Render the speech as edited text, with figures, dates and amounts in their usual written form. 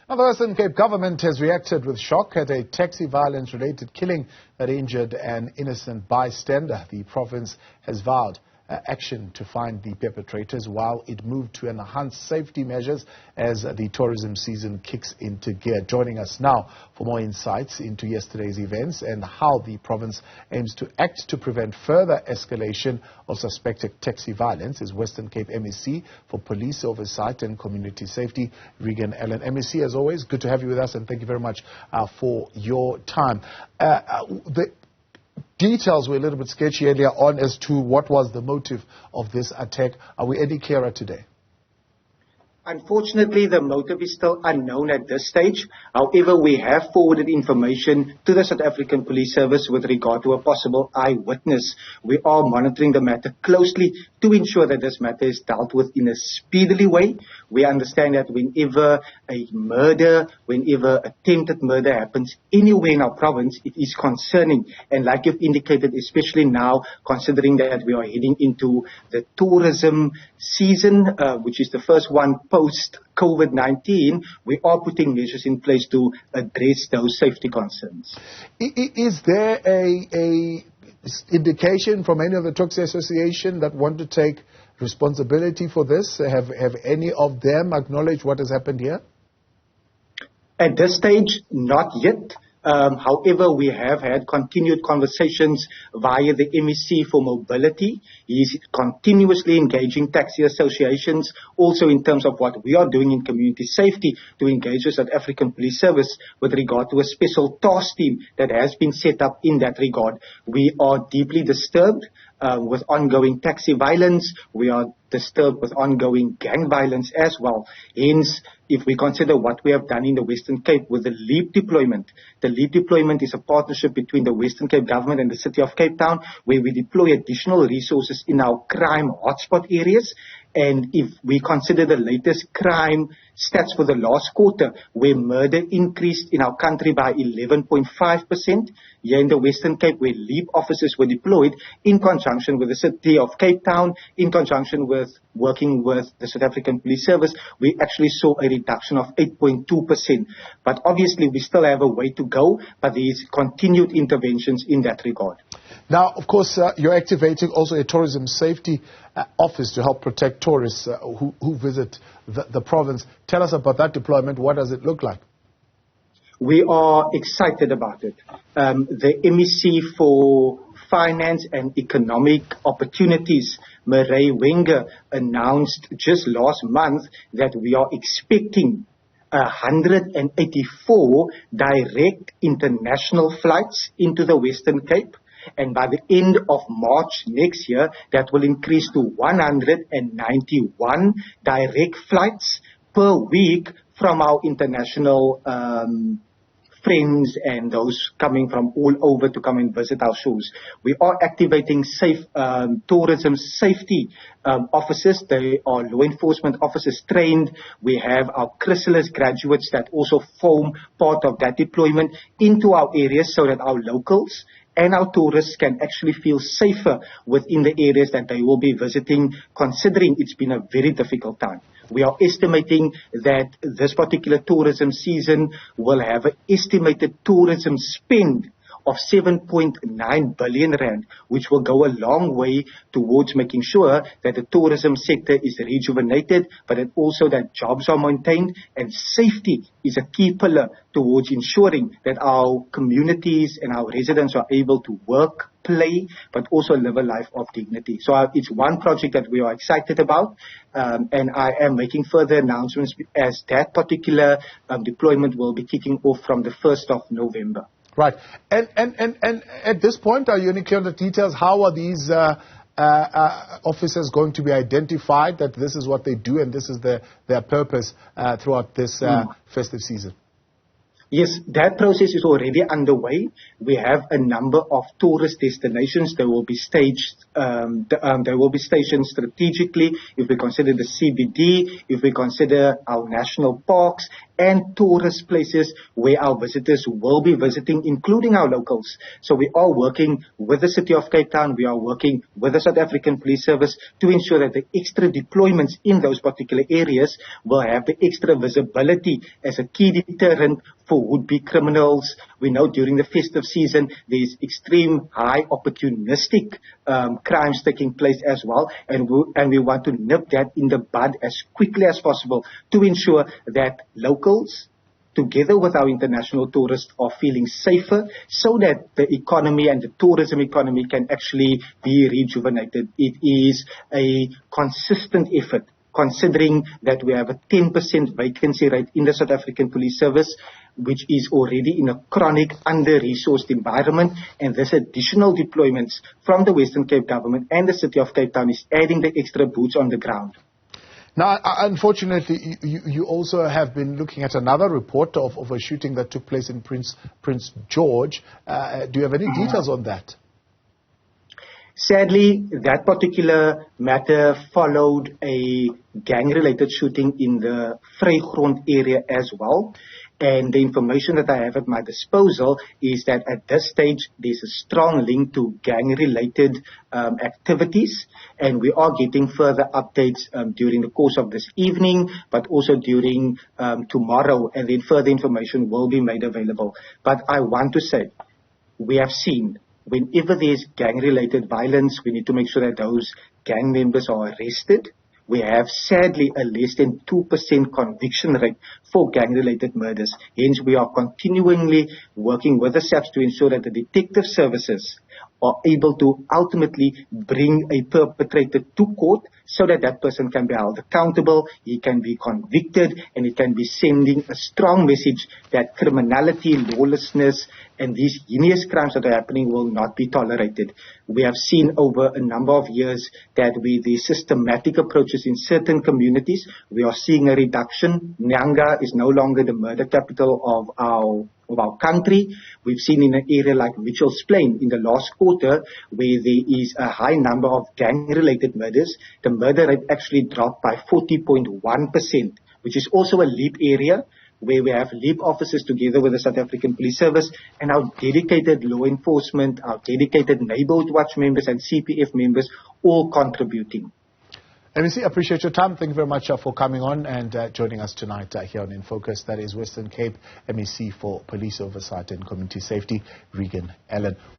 Now, the Western Cape government has reacted with shock at a taxi violence-related killing that injured an innocent bystander. The province has vowed action to find the perpetrators while it moved to enhance safety measures as the tourism season kicks into gear. Joining us now for more insights into yesterday's events and how the province aims to act to prevent further escalation of suspected taxi violence is Western Cape MEC for Police Oversight and Community Safety, Reagen Allen. MEC, as always, good to have you with us, and thank you very much for your time. The details were a little bit sketchy earlier on as to what was the motive of this attack. Are we any clearer today? Unfortunately, the motive is still unknown at this stage. However, we have forwarded information to the South African Police Service with regard to a possible eyewitness. We are monitoring the matter closely to ensure that this matter is dealt with in a speedily way. We understand that whenever a murder, whenever attempted murder happens anywhere in our province, it is concerning. And like you've indicated, especially now, considering that we are heading into the tourism season, which is the first one post-COVID-19, we are putting measures in place to address those safety concerns. Is there a indication from any of the taxi association that want to take responsibility for this? Have any of them acknowledged what has happened here? At this stage, not yet. However, we have had continued conversations via the MEC for Mobility. He is continuously engaging taxi associations, also in terms of what we are doing in community safety to engage the South African Police Service with regard to a special task team that has been set up in that regard. We are deeply disturbed with ongoing taxi violence. We are disturbed with ongoing gang violence as well. Hence, if we consider what we have done in the Western Cape with the LEAP deployment, the LEAP deployment is a partnership between the Western Cape government and the city of Cape Town, where we deploy additional resources in our crime hotspot areas. And if we consider the latest crime stats for the last quarter, where murder increased in our country by 11.5%, here in the Western Cape, where LEAP officers were deployed in conjunction with the city of Cape Town, in conjunction with working with the South African Police Service, we actually saw a reduction of 8.2%. But obviously, we still have a way to go, but there is continued interventions in that regard. Now, of course, you're activating also a tourism safety office to help protect tourists who visit the province. Tell us about that deployment. What does it look like? We are excited about it. The MEC for Finance and Economic Opportunities, Reagen, announced just last month that we are expecting 184 direct international flights into the Western Cape. And by the end of March next year, that will increase to 191 direct flights per week from our international friends and those coming from all over to come and visit our shows. We are activating tourism safety officers. They are law enforcement officers trained. We have our chrysalis graduates that also form part of that deployment into our areas so that our locals and our tourists can actually feel safer within the areas that they will be visiting, considering it's been a very difficult time. We are estimating that this particular tourism season will have an estimated tourism spend of 7.9 billion rand, which will go a long way towards making sure that the tourism sector is rejuvenated, but that also that jobs are maintained, and safety is a key pillar towards ensuring that our communities and our residents are able to work, play, but also live a life of dignity. So it's one project that we are excited about, and I am making further announcements as that particular deployment will be kicking off from the 1st of November. Right. And at this point, are you any clear on the details? How are these officers going to be identified that this is what they do and this is their purpose throughout this festive season? Yes, that process is already underway. We have a number of tourist destinations. They will be staged. They will be stationed strategically. If we consider the CBD, if we consider our national parks and tourist places where our visitors will be visiting, including our locals. So we are working with the City of Cape Town, we are working with the South African Police Service to ensure that the extra deployments in those particular areas will have the extra visibility as a key deterrent for would-be criminals. We know during the festive season there's extreme high opportunistic crimes taking place as well, and we want to nip that in the bud as quickly as possible to ensure that locals, together with our international tourists, are feeling safer so that the economy and the tourism economy can actually be rejuvenated. It is a consistent effort, considering that we have a 10% vacancy rate in the South African Police Service, which is already in a chronic, under-resourced environment, and this additional deployments from the Western Cape government and the City of Cape Town is adding the extra boots on the ground. Now, unfortunately, you also have been looking at another report of a shooting that took place in Prince George. Do you have any details on that? Sadly, that particular matter followed a gang-related shooting in the Vrygrond area as well. And the information that I have at my disposal is that at this stage, there's a strong link to gang-related activities. And we are getting further updates during the course of this evening, but also during tomorrow. And then further information will be made available. But I want to say, we have seen, whenever there's gang-related violence, we need to make sure that those gang members are arrested. We have, sadly, a less than 2% conviction rate for gang-related murders. Hence, we are continually working with the SAPS to ensure that the detective services are able to ultimately bring a perpetrator to court so that that person can be held accountable, he can be convicted, and it can be sending a strong message that criminality, lawlessness, and these heinous crimes that are happening will not be tolerated. We have seen over a number of years that with the systematic approaches in certain communities, we are seeing a reduction. Nyanga is no longer the murder capital of our country. We've seen in an area like Mitchell's Plain in the last quarter where there is a high number of gang-related murders. The murder rate actually dropped by 40.1%, which is also a LEAP area where we have LEAP officers together with the South African Police Service and our dedicated law enforcement, our dedicated neighborhood watch members and CPF members all contributing. MEC, appreciate your time. Thank you very much for coming on and joining us tonight here on In Focus. That is Western Cape MEC for Police Oversight and Community Safety, Reagen Allen.